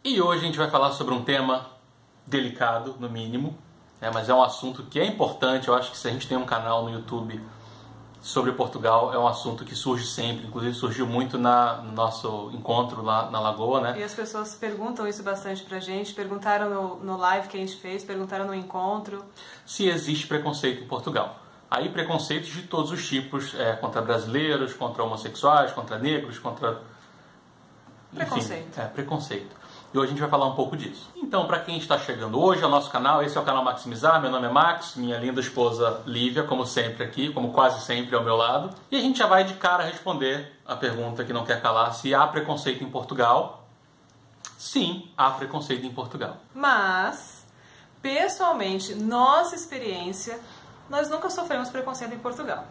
E hoje a gente vai falar sobre um tema delicado, no mínimo, mas é um assunto que é importante. Eu acho que se a gente tem um canal no YouTube sobre Portugal, é um assunto que surge sempre, inclusive surgiu muito no nosso encontro lá na Lagoa, né? E as pessoas perguntam isso bastante pra gente, perguntaram no live que a gente fez, perguntaram no encontro. Se existe preconceito em Portugal. Aí preconceitos de todos os tipos, contra brasileiros, contra homossexuais, contra negros, contra... Preconceito. Enfim, preconceito. E hoje a gente vai falar um pouco disso. Então, para quem está chegando hoje ao nosso canal, esse é o canal Maximizar, meu nome é Max, minha linda esposa Lívia, como sempre aqui, como quase sempre ao meu lado. E a gente já vai de cara responder a pergunta que não quer calar, se há preconceito em Portugal. Sim, há preconceito em Portugal. Mas, pessoalmente, nossa experiência, nós nunca sofremos preconceito em Portugal.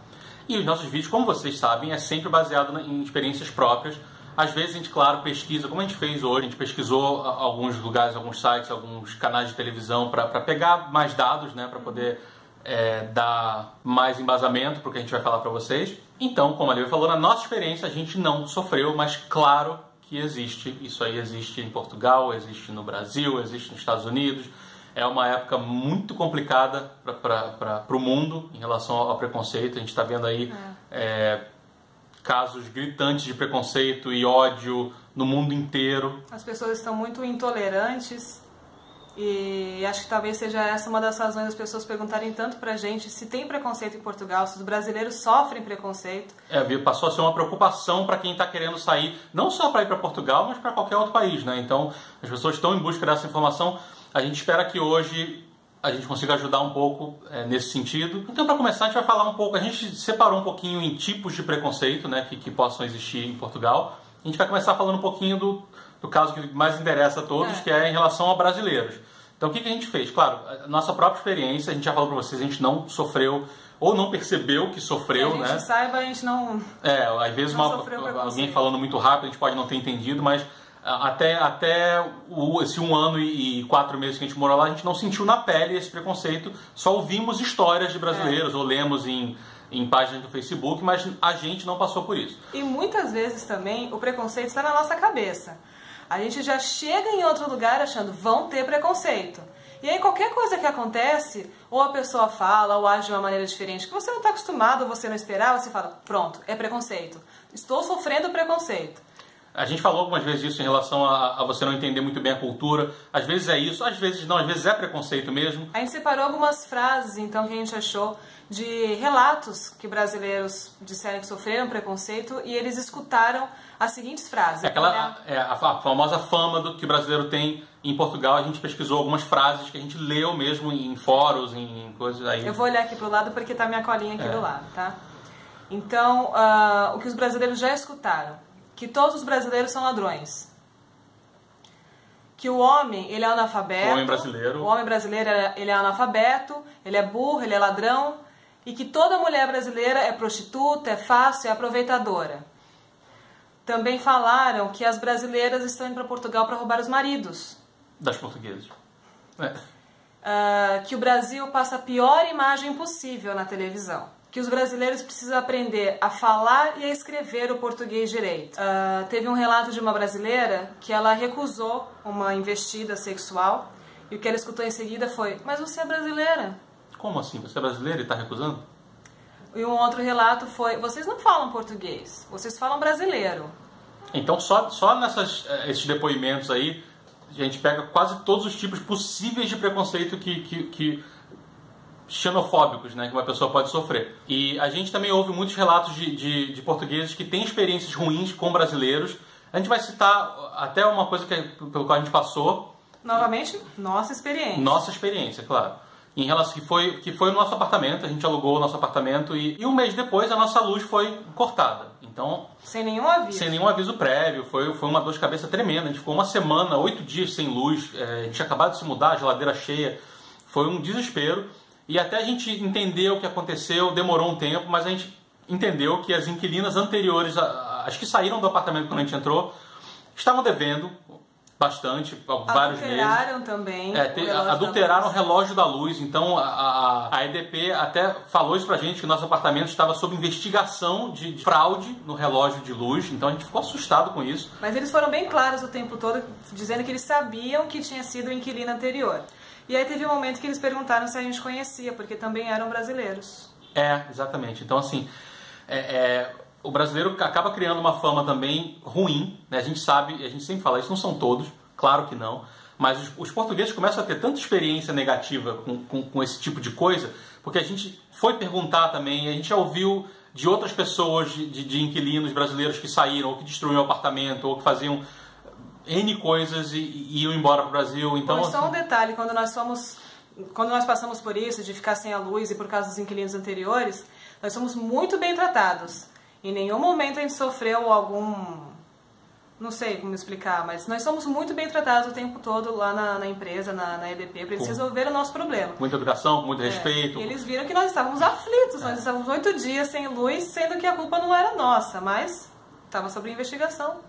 E os nossos vídeos, como vocês sabem, é sempre baseado em experiências próprias. Às vezes a gente, claro, pesquisa, como a gente fez hoje, a gente pesquisou alguns lugares, alguns sites, alguns canais de televisão para pegar mais dados, né, para poder dar mais embasamento para o que a gente vai falar para vocês. Então, como a Lívia falou, na nossa experiência a gente não sofreu, mas claro que existe. Isso aí existe em Portugal, existe no Brasil, existe nos Estados Unidos. É uma época muito complicada para o mundo em relação ao preconceito. A gente está vendo aí... casos gritantes de preconceito e ódio no mundo inteiro. As pessoas estão muito intolerantes e acho que talvez seja essa uma das razões das pessoas perguntarem tanto pra gente se tem preconceito em Portugal, se os brasileiros sofrem preconceito. Passou a ser uma preocupação para quem está querendo sair, não só para ir para Portugal, mas para qualquer outro país, né? Então, as pessoas estão em busca dessa informação. A gente espera que hoje a gente consiga ajudar um pouco nesse sentido. Então, para começar, a gente vai falar um pouco, a gente separou um pouquinho em tipos de preconceito, né, que possam existir em Portugal. A gente vai começar falando um pouquinho do caso que mais interessa a todos, que é em relação a brasileiros. Então, o que a gente fez? Claro, a nossa própria experiência, a gente já falou para vocês, a gente não sofreu ou não percebeu que sofreu, né? A gente saiba, a gente não... às vezes alguém falando muito rápido, a gente pode não ter entendido, mas... Até esse 1 ano e 4 meses que a gente morou lá, a gente não sentiu na pele esse preconceito, só ouvimos histórias de brasileiros, ou lemos em páginas do Facebook, mas a gente não passou por isso. E muitas vezes também o preconceito está na nossa cabeça. A gente já chega em outro lugar achando, vão ter preconceito. E aí qualquer coisa que acontece, ou a pessoa fala, ou age de uma maneira diferente, que você não está acostumado, ou você não esperava, você fala, pronto, é preconceito. Estou sofrendo preconceito. A gente falou algumas vezes isso em relação a você não entender muito bem a cultura. Às vezes é isso, às vezes não, às vezes é preconceito mesmo. A gente separou algumas frases, então, que a gente achou de relatos que brasileiros disseram que sofreram preconceito e eles escutaram as seguintes frases. A famosa fama do que o brasileiro tem em Portugal. A gente pesquisou algumas frases que a gente leu mesmo em fóruns, em coisas aí. Eu vou olhar aqui pro lado porque tá minha colinha aqui do lado, tá? Então, o que os brasileiros já escutaram. Que todos os brasileiros são ladrões. Que o homem, ele é analfabeto. O homem brasileiro. O homem brasileiro, ele é analfabeto, ele é burro, ele é ladrão. E que toda mulher brasileira é prostituta, é fácil, é aproveitadora. Também falaram que as brasileiras estão indo para Portugal para roubar os maridos. Das portuguesas. Que o Brasil passa a pior imagem possível na televisão. Que os brasileiros precisam aprender a falar e a escrever o português direito. Teve um relato de uma brasileira que ela recusou uma investida sexual e o que ela escutou em seguida foi, mas você é brasileira. Como assim? Você é brasileira e está recusando? E um outro relato foi, vocês não falam português, vocês falam brasileiro. Então só esses depoimentos aí, a gente pega quase todos os tipos possíveis de preconceito que xenofóbicos, né, que uma pessoa pode sofrer. E a gente também ouve muitos relatos de portugueses que têm experiências ruins com brasileiros. A gente vai citar até uma coisa pelo qual a gente passou. Novamente, nossa experiência. Nossa experiência, claro. Em relação que foi o nosso apartamento, a gente alugou o nosso apartamento e um mês depois a nossa luz foi cortada. Então, sem nenhum aviso. Sem nenhum aviso prévio, foi uma dor de cabeça tremenda. A gente ficou uma semana, 8 dias sem luz, a gente tinha acabado de se mudar, a geladeira cheia. Foi um desespero. E até a gente entender o que aconteceu, demorou um tempo, mas a gente entendeu que as inquilinas anteriores, as que saíram do apartamento quando a gente entrou, estavam devendo bastante, vários meses. Adulteraram também. Adulteraram o relógio da luz. Então a EDP até falou isso pra gente, que o nosso apartamento estava sob investigação de fraude no relógio de luz. Então a gente ficou assustado com isso. Mas eles foram bem claros o tempo todo, dizendo que eles sabiam que tinha sido o inquilino anterior. E aí teve um momento que eles perguntaram se a gente conhecia, porque também eram brasileiros. Exatamente. Então assim, o brasileiro acaba criando uma fama também ruim, né? A gente sabe, a gente sempre fala isso, não são todos, claro que não, mas os portugueses começam a ter tanta experiência negativa com esse tipo de coisa, porque a gente foi perguntar também, a gente já ouviu de outras pessoas, de inquilinos brasileiros que saíram, ou que destruíam o apartamento, ou que faziam N coisas e iam embora para o Brasil. Então, só um detalhe, quando nós passamos por isso, de ficar sem a luz e por causa dos inquilinos anteriores, nós somos muito bem tratados. Em nenhum momento a gente sofreu não sei como explicar, mas nós somos muito bem tratados o tempo todo lá na empresa, na EDP, para eles resolverem o nosso problema. Muita educação, muito respeito. E eles viram que nós estávamos aflitos, nós estávamos 8 dias sem luz, sendo que a culpa não era nossa, mas estava sob investigação.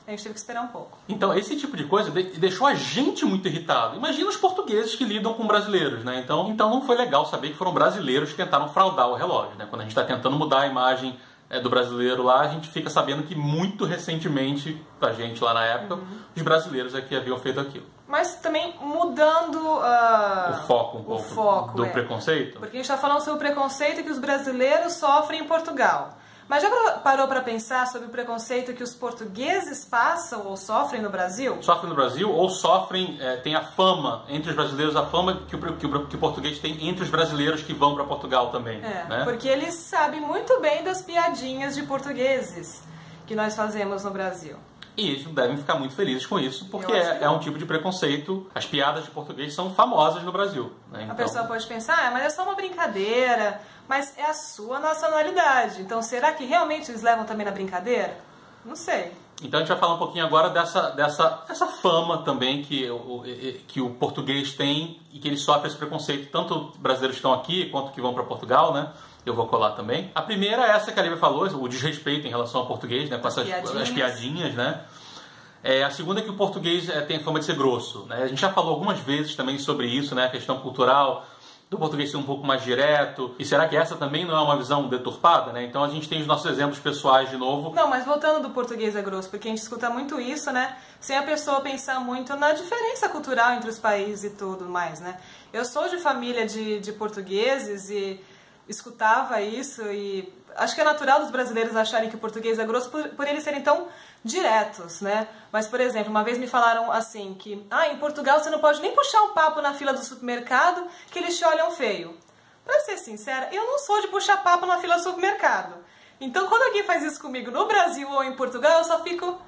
A gente teve que esperar um pouco. Então, esse tipo de coisa deixou a gente muito irritado. Imagina os portugueses que lidam com brasileiros, né? Então não foi legal saber que foram brasileiros que tentaram fraudar o relógio, né? Quando a gente está tentando mudar a imagem do brasileiro lá, a gente fica sabendo que muito recentemente, pra gente lá na época, os brasileiros é que haviam feito aquilo. Mas também mudando o foco do preconceito. Porque a gente está falando sobre o preconceito que os brasileiros sofrem em Portugal. Mas já parou para pensar sobre o preconceito que os portugueses passam ou sofrem no Brasil? Sofrem no Brasil ou sofrem, tem a fama entre os brasileiros, a fama que o português tem entre os brasileiros que vão para Portugal também. Né? Porque eles sabem muito bem das piadinhas de portugueses que nós fazemos no Brasil. E eles devem ficar muito felizes com isso, porque é um tipo de preconceito. As piadas de português são famosas no Brasil. Né? Então, a pessoa pode pensar, mas é só uma brincadeira, mas é a sua nacionalidade. Então será que realmente eles levam também na brincadeira? Não sei. Então a gente vai falar um pouquinho agora dessa fama também que o português tem e que ele sofre esse preconceito, tanto brasileiros que estão aqui quanto que vão para Portugal, né? Eu vou colar também. A primeira é essa que a Lívia falou, o desrespeito em relação ao português, né? Com as piadinhas, né? A segunda é que o português tem a fama de ser grosso, né? A gente já falou algumas vezes também sobre isso, né? A questão cultural do português ser um pouco mais direto. E será que essa também não é uma visão deturpada, né? Então a gente tem os nossos exemplos pessoais de novo. Não, mas voltando do português é grosso, porque a gente escuta muito isso, né? Sem a pessoa pensar muito na diferença cultural entre os países e tudo mais, né? Eu sou de família de portugueses e escutava isso e acho que é natural dos brasileiros acharem que o português é grosso por eles serem tão diretos, né? Mas, por exemplo, uma vez me falaram assim que em Portugal você não pode nem puxar um papo na fila do supermercado que eles te olham feio. Pra ser sincera, eu não sou de puxar papo na fila do supermercado. Então, quando alguém faz isso comigo no Brasil ou em Portugal, eu só fico...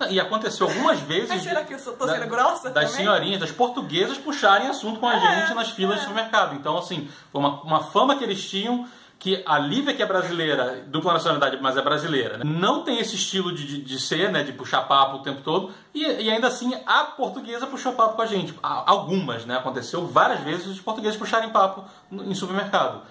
E aconteceu algumas vezes... Mas será que eu tô sendo grossa das também? senhorinhas, das portuguesas puxarem assunto com a gente nas filas de supermercado. Então, assim, foi uma fama que eles tinham, que a Lívia, que é brasileira, dupla nacionalidade, mas é brasileira, né? Não tem esse estilo de ser, né, de puxar papo o tempo todo, e ainda assim a portuguesa puxou papo com a gente. Algumas, né? Aconteceu várias vezes os portugueses puxarem papo em supermercado.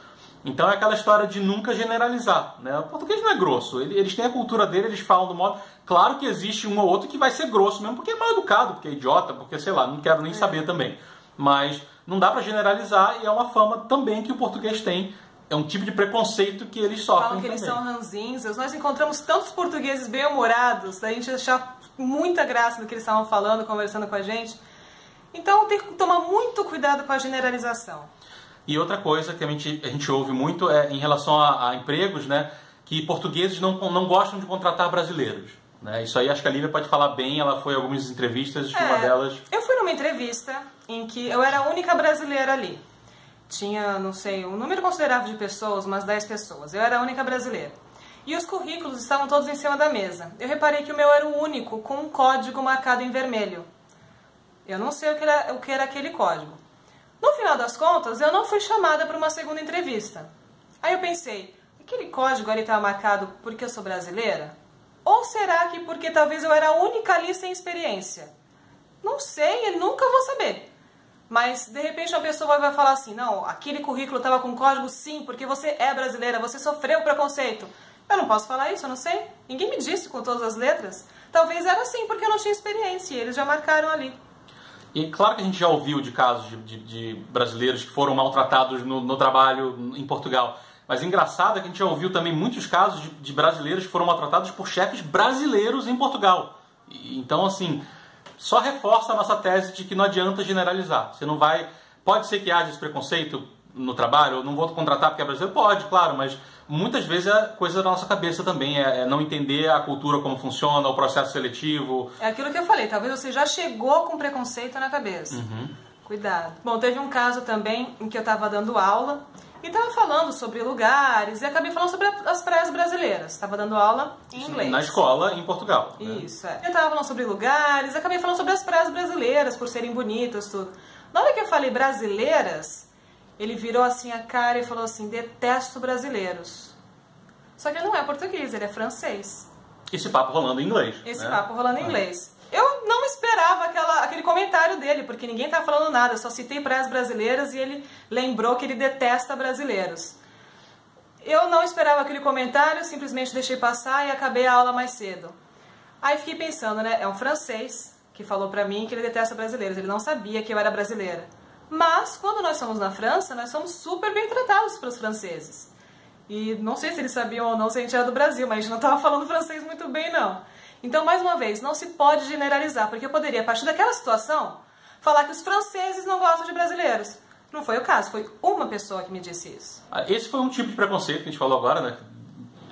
Então é aquela história de nunca generalizar, né? O português não é grosso, eles têm a cultura dele, eles falam do modo... Claro que existe um ou outro que vai ser grosso mesmo, porque é mal educado, porque é idiota, porque sei lá, não quero nem saber também. Mas não dá pra generalizar e é uma fama também que o português tem. É um tipo de preconceito que eles sofrem também. Falam que também. eles são ranzinhos. Nós encontramos tantos portugueses bem-humorados, a gente achar muita graça no que eles estavam falando, conversando com a gente. Então tem que tomar muito cuidado com a generalização. E outra coisa que a gente ouve muito é em relação a empregos, né? Que portugueses não gostam de contratar brasileiros. Né? Isso aí acho que a Lívia pode falar bem, ela foi em algumas entrevistas, uma delas... Eu fui numa entrevista em que eu era a única brasileira ali. Tinha, não sei, um número considerável de pessoas, umas 10 pessoas. Eu era a única brasileira. E os currículos estavam todos em cima da mesa. Eu reparei que o meu era o único com um código marcado em vermelho. Eu não sei o que era aquele código. No final das contas, eu não fui chamada para uma segunda entrevista. Aí eu pensei, aquele código ali estava marcado porque eu sou brasileira? Ou será que porque talvez eu era a única ali sem experiência? Não sei, eu nunca vou saber. Mas, de repente, uma pessoa vai falar assim, não, aquele currículo estava com código sim, porque você é brasileira, você sofreu preconceito. Eu não posso falar isso, eu não sei. Ninguém me disse com todas as letras. Talvez era assim, porque eu não tinha experiência, e eles já marcaram ali. E claro que a gente já ouviu de casos de brasileiros que foram maltratados no trabalho em Portugal. Mas engraçado é que a gente já ouviu também muitos casos de brasileiros que foram maltratados por chefes brasileiros em Portugal. Então, assim, só reforça a nossa tese de que não adianta generalizar. Você não vai... Pode ser que haja esse preconceito no trabalho, eu não vou contratar porque é brasileiro? Pode, claro, mas muitas vezes é coisa da nossa cabeça também, é não entender a cultura, como funciona, o processo seletivo. É aquilo que eu falei, talvez você já chegou com preconceito na cabeça. Cuidado. Bom, teve um caso também em que eu estava dando aula e estava falando sobre lugares e acabei falando sobre as praias brasileiras. Estava dando aula em inglês. Na escola, em Portugal. Isso, é. Eu estava falando sobre lugares, acabei falando sobre as praias brasileiras, por serem bonitas, tudo. Na hora que eu falei brasileiras, ele virou assim a cara e falou assim, detesto brasileiros. Só que ele não é português, ele é francês. Esse papo rolando em inglês. Esse papo rolando em inglês. Eu não esperava aquele comentário dele, porque ninguém estava falando nada, eu só citei praias brasileiras e ele lembrou que ele detesta brasileiros. Eu não esperava aquele comentário, simplesmente deixei passar e acabei a aula mais cedo. Aí fiquei pensando, né, é um francês que falou pra mim que ele detesta brasileiros, ele não sabia que eu era brasileira. Mas, quando nós somos na França, nós somos super bem tratados pelos franceses. E não sei se eles sabiam ou não se a gente era do Brasil, mas a gente não estava falando francês muito bem, não. Então, mais uma vez, não se pode generalizar, porque eu poderia, a partir daquela situação, falar que os franceses não gostam de brasileiros. Não foi o caso, foi uma pessoa que me disse isso. Esse foi um tipo de preconceito que a gente falou agora, né?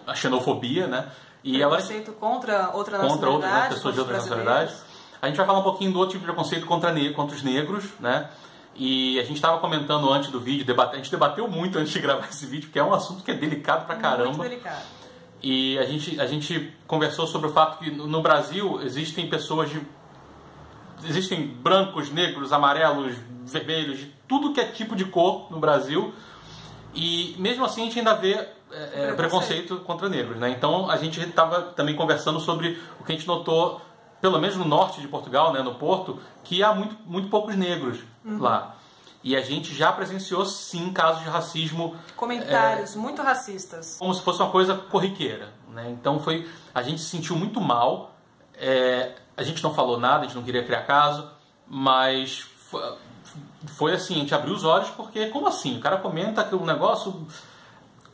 A xenofobia, né? E preconceito contra outra nacionalidade, contra outras pessoas de outra nacionalidade. A gente vai falar um pouquinho do outro tipo de preconceito contra os negros, né? E a gente estava comentando antes do vídeo, a gente debateu muito antes de gravar esse vídeo, porque é um assunto que é delicado pra caramba. Muito delicado. E a gente conversou sobre o fato que no Brasil existem pessoas existem brancos, negros, amarelos, vermelhos, de tudo que é tipo de cor no Brasil. E mesmo assim a gente ainda vê preconceito contra negros, né? Então a gente estava também conversando sobre o que a gente notou, pelo menos no norte de Portugal, né, no Porto, que há muito poucos negros lá. E a gente já presenciou, sim, casos de racismo. Comentários muito racistas. Como se fosse uma coisa corriqueira, né? Então a gente se sentiu muito mal. A gente não falou nada, a gente não queria criar caso, mas foi assim, a gente abriu os olhos porque, como assim? O cara comenta que um negócio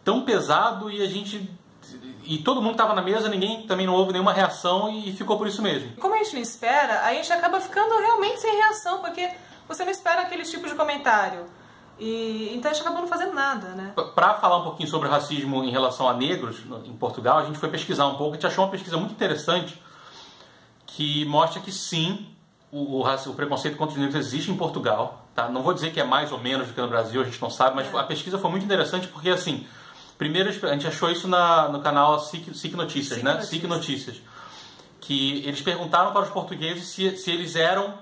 tão pesado e todo mundo estava na mesa, ninguém também não houve nenhuma reação e ficou por isso mesmo. Como a gente não espera, a gente acaba ficando realmente sem reação, porque você não espera aquele tipo de comentário. Então a gente acabou não fazendo nada, né? Para falar um pouquinho sobre racismo em relação a negros em Portugal, a gente foi pesquisar um pouco, a gente achou uma pesquisa muito interessante que mostra que sim, o preconceito contra os negros existe em Portugal. Tá? Não vou dizer que é mais ou menos do que no Brasil, a gente não sabe, mas a pesquisa foi muito interessante porque, assim, primeiro a gente achou isso no canal SIC Notícias, né? SIC Notícias. Que eles perguntaram para os portugueses se eles eram...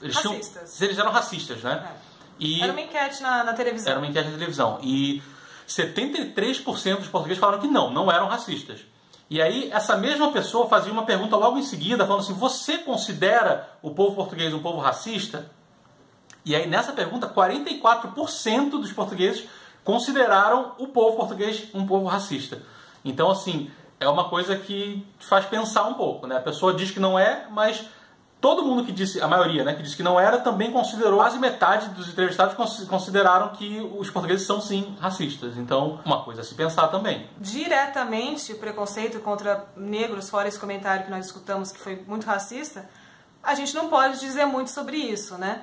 racistas. Se eles eram racistas, né? Era uma enquete na televisão. Era uma enquete na televisão. E 73% dos portugueses falaram que não eram racistas. E aí, essa mesma pessoa fazia uma pergunta logo em seguida, falando assim, você considera o povo português um povo racista? E aí, nessa pergunta, 44% dos portugueses consideraram o povo português um povo racista. Então, assim, é uma coisa que faz pensar um pouco, né? A pessoa diz que não é, mas todo mundo que disse, a maioria, né, que disse que não era, também considerou, quase metade dos entrevistados consideraram que os portugueses são sim racistas. Então, uma coisa a se pensar também. Diretamente, o preconceito contra negros, fora esse comentário que nós escutamos que foi muito racista, a gente não pode dizer muito sobre isso, né?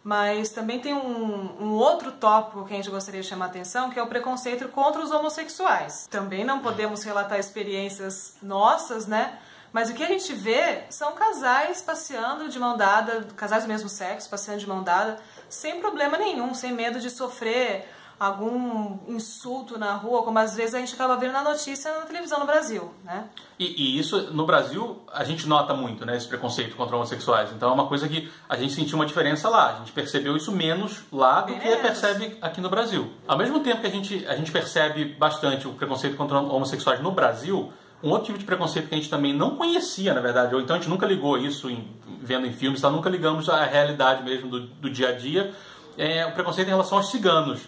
Mas também tem um outro tópico que a gente gostaria de chamar a atenção, que é o preconceito contra os homossexuais. Também não podemos relatar experiências nossas, né? Mas o que a gente vê são casais passeando de mão dada, casais do mesmo sexo passeando de mão dada, sem problema nenhum, sem medo de sofrer algum insulto na rua, como às vezes a gente acaba vendo na notícia na televisão no Brasil, né? E isso, no Brasil, a gente nota muito, né, esse preconceito contra homossexuais. Então é uma coisa que a gente sentiu uma diferença lá. A gente percebeu isso menos lá do que percebe aqui no Brasil. Ao mesmo tempo que a gente percebe bastante o preconceito contra homossexuais no Brasil, um outro tipo de preconceito que a gente também não conhecia, na verdade, ou então a gente nunca ligou isso vendo em filmes, nunca ligamos à realidade mesmo do dia a dia, é o preconceito em relação aos ciganos.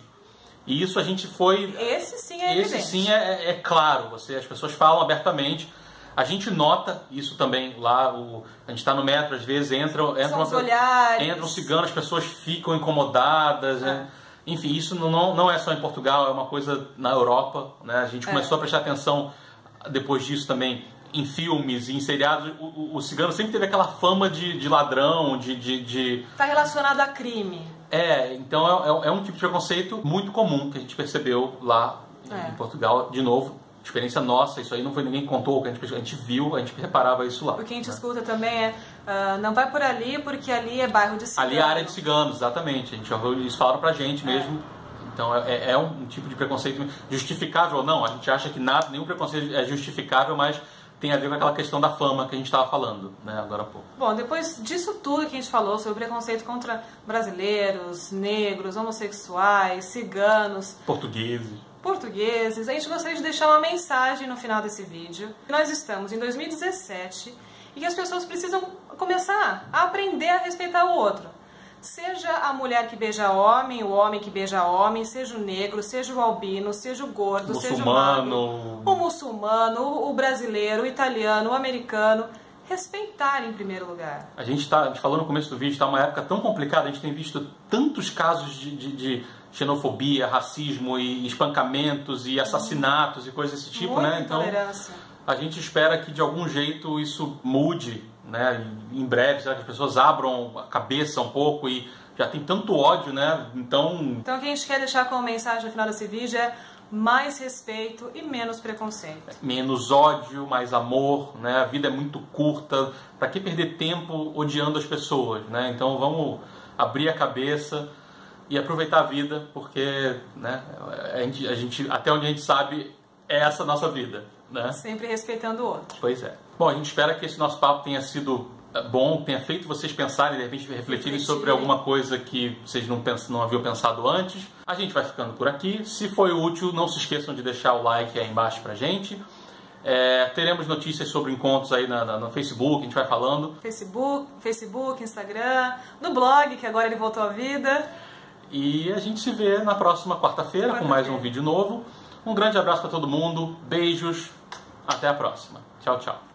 E isso a gente foi... Esse sim é evidente. Esse sim é claro, as pessoas falam abertamente. A gente nota isso também lá, a gente está no metro, às vezes entram ciganos, as pessoas ficam incomodadas, né? Enfim, isso não é só em Portugal, é uma coisa na Europa, né? A gente começou a prestar atenção depois disso também em filmes e em seriados. O cigano sempre teve aquela fama de ladrão, Tá relacionado a crime. Então é um tipo de preconceito muito comum que a gente percebeu lá em Portugal, de novo. Experiência nossa, isso aí não foi ninguém que contou, a gente viu, a gente reparava isso lá. O que a gente escuta também não vai por ali porque ali é bairro de ciganos. Ali é área de ciganos, exatamente. Eles falaram pra gente mesmo. Então é um tipo de preconceito justificável ou não. A gente acha que nenhum preconceito é justificável, mas tem a ver com aquela questão da fama que a gente estava falando, né, agora há pouco. Bom, depois disso tudo que a gente falou sobre o preconceito contra brasileiros, negros, homossexuais, ciganos, portugueses, a gente gostaria de deixar uma mensagem no final desse vídeo. Nós estamos em 2017 e que as pessoas precisam começar a aprender a respeitar o outro. Seja a mulher que beija homem, o homem que beija homem, seja o negro, seja o albino, seja o gordo, seja o magro, o muçulmano, o brasileiro, o italiano, o americano. Respeitar em primeiro lugar. A gente falou no começo do vídeo, está uma época tão complicada, a gente tem visto tantos casos de xenofobia, racismo e espancamentos e assassinatos e coisas desse tipo, né? Então a gente espera que de algum jeito isso mude, né? Em breve, será que as pessoas abram a cabeça um pouco e já tem tanto ódio, né? Então o que a gente quer deixar como mensagem no final desse vídeo é mais respeito e menos preconceito. Menos ódio, mais amor, né? A vida é muito curta, para que perder tempo odiando as pessoas, né? Então vamos abrir a cabeça e aproveitar a vida, porque, né, a gente, até onde a gente sabe, é essa a nossa vida, né? Sempre respeitando o outro. Pois é. Bom, a gente espera que esse nosso papo tenha sido bom, tenha feito vocês pensarem, de repente refletirem sobre alguma coisa que vocês não haviam pensado antes. A gente vai ficando por aqui. Se foi útil, não se esqueçam de deixar o like aí embaixo pra gente. Teremos notícias sobre encontros aí no Facebook, a gente vai falando. Facebook, Instagram, no blog, que agora ele voltou à vida. E a gente se vê na próxima quarta-feira com mais um vídeo novo. Um grande abraço para todo mundo, beijos, até a próxima. Tchau, tchau.